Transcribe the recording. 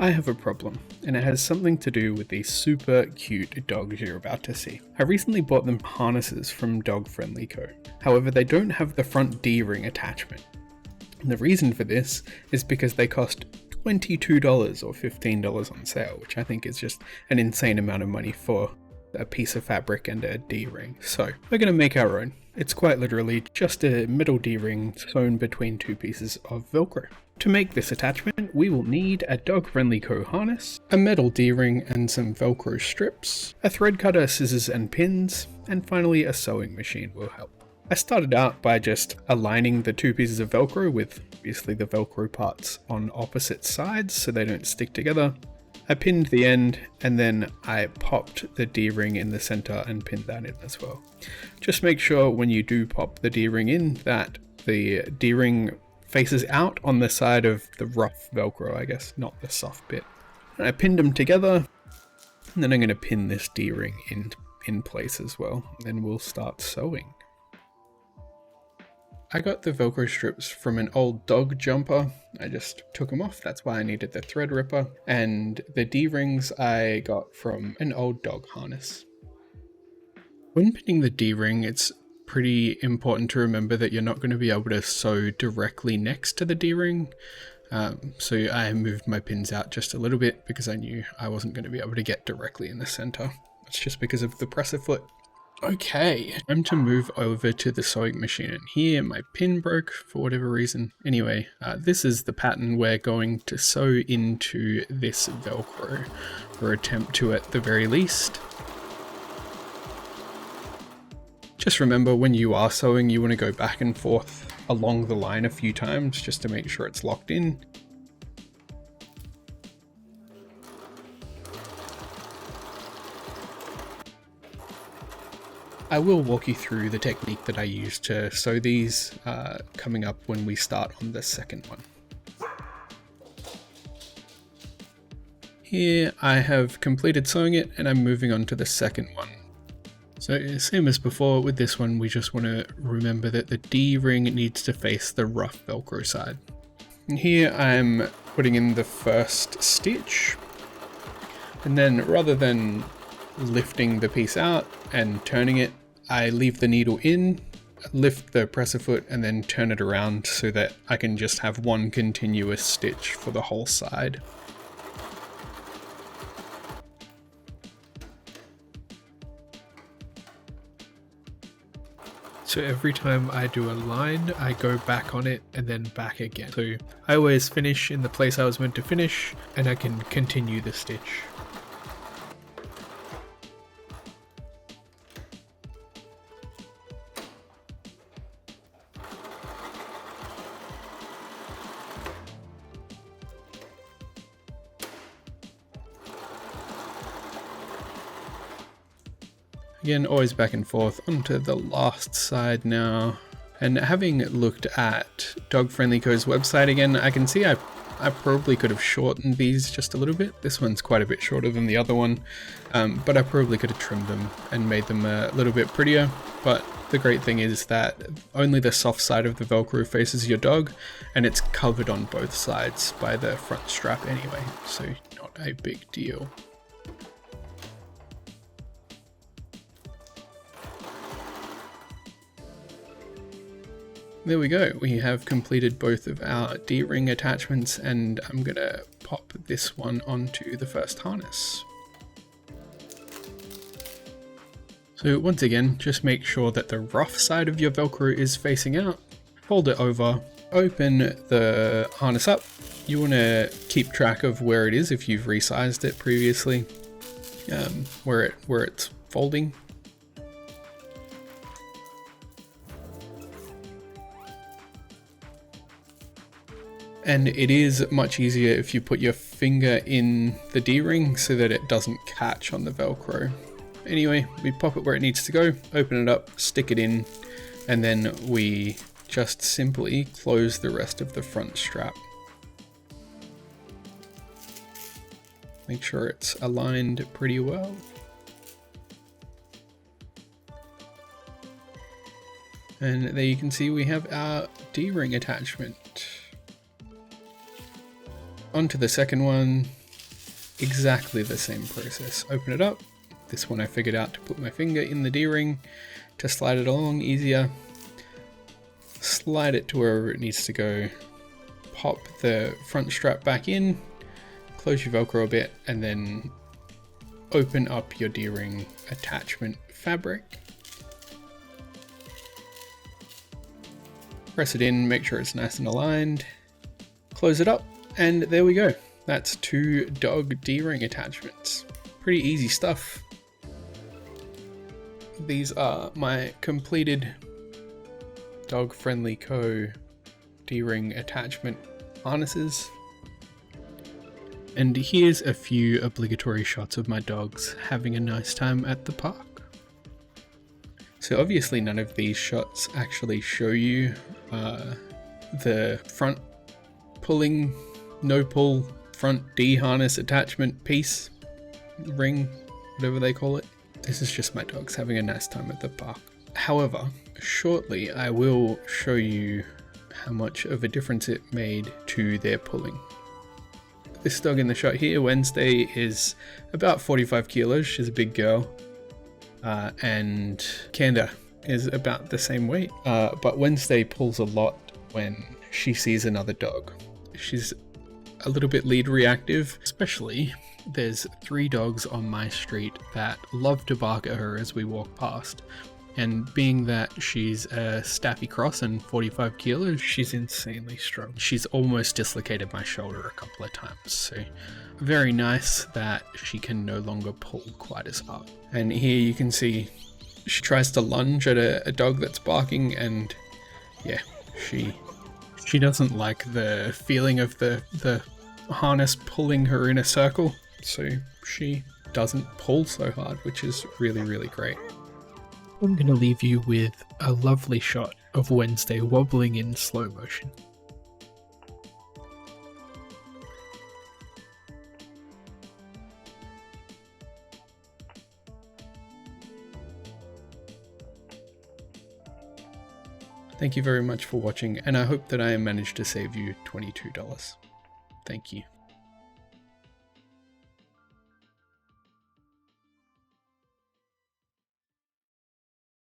I have a problem, and it has something to do with these super cute dogs you're about to see. I recently bought them harnesses from Dog Friendly Co. However, they don't have the front D-ring attachment. And the reason for this is because they cost $22 or $15 on sale, which I think is just an insane amount of money for a piece of fabric and a D-ring. So we're going to make our own. It's quite literally just a metal D-ring sewn between two pieces of Velcro. To make this attachment, we will need a Dog Friendly Co harness, a metal D-ring and some Velcro strips, a thread cutter, scissors and pins, and finally a sewing machine will help. I started out by just aligning the two pieces of Velcro with obviously the Velcro parts on opposite sides so they don't stick together. I pinned the end and then I popped the D-ring in the center and pinned that in as well. Just make sure when you do pop the D-ring in that the D-ring faces out on the side of the rough Velcro, I guess, not the soft bit. And I pinned them together, and then I'm going to pin this D-ring in place as well. Then we'll start sewing. I got the Velcro strips from an old dog jumper. I just took them off, that's why I needed the thread ripper. And the D-rings I got from an old dog harness. When pinning the D-ring, it's pretty important to remember that you're not going to be able to sew directly next to the D-ring. So I moved my pins out just a little bit because I knew I wasn't going to be able to get directly in the center. It's just because of the presser foot. Okay, time to move over to the sewing machine, and here my pin broke for whatever reason. Anyway, this is the pattern we're going to sew into this Velcro, or attempt to at the very least. Just remember, when you are sewing, you want to go back and forth along the line a few times just to make sure it's locked in. I will walk you through the technique that I use to sew these coming up when we start on the second one. Here I have completed sewing it and I'm moving on to the second one. So same as before, with this one we just want to remember that the D-ring needs to face the rough Velcro side. And here I'm putting in the first stitch, and then rather than lifting the piece out and turning it, I leave the needle in, lift the presser foot and then turn it around so that I can just have one continuous stitch for the whole side. So every time I do a line, I go back on it and then back again. So I always finish in the place I was meant to finish, and I can continue the stitch. Again, always back and forth onto the last side now. And having looked at Dog Friendly Co.'s website again, I can see I probably could have shortened these just a little bit. This one's quite a bit shorter than the other one, but I probably could have trimmed them and made them a little bit prettier. But the great thing is that only the soft side of the Velcro faces your dog, and it's covered on both sides by the front strap anyway, so not a big deal. There we go, we have completed both of our D-ring attachments, and I'm gonna pop this one onto the first harness. So once again, just make sure that the rough side of your Velcro is facing out, fold it over, open the harness up. You want to keep track of where it is if you've resized it previously, where it's folding. And it is much easier if you put your finger in the D-ring so that it doesn't catch on the Velcro. Anyway, we pop it where it needs to go, open it up, stick it in, and then we just simply close the rest of the front strap. Make sure it's aligned pretty well. And there you can see we have our D-ring attachment. Onto the second one, exactly the same process. Open it up. This one I figured out to put my finger in the D-ring to slide it along easier. Slide it to wherever it needs to go. Pop the front strap back in, close your Velcro a bit, and then open up your D-ring attachment fabric. Press it in, make sure it's nice and aligned. Close it up, and there we go. That's 2 dog D-ring attachments. Pretty easy stuff. These are my completed Dog Friendly Co. D-ring attachment harnesses. And here's a few obligatory shots of my dogs having a nice time at the park. So obviously none of these shots actually show you the front pulling, no pull, front D harness attachment piece, ring, whatever they call it. This is just my dogs having a nice time at the park. However, shortly I will show you how much of a difference it made to their pulling. This dog in the shot here, Wednesday, is about 45 kilos. She's a big girl. And Kanda is about the same weight. But Wednesday pulls a lot when she sees another dog. She's a little bit lead reactive, especially there's 3 dogs on my street that love to bark at her as we walk past. And being that she's a Staffy Cross and 45 kilos, she's insanely strong. She's almost dislocated my shoulder a couple of times. So very nice that she can no longer pull quite as hard. And here you can see she tries to lunge at a dog that's barking, and yeah, she doesn't like the feeling of the harness pulling her in a circle. So she doesn't pull so hard, which is really, really great. I'm going to leave you with a lovely shot of Wednesday wobbling in slow motion. Thank you very much for watching, and I hope that I managed to save you $22. Thank you.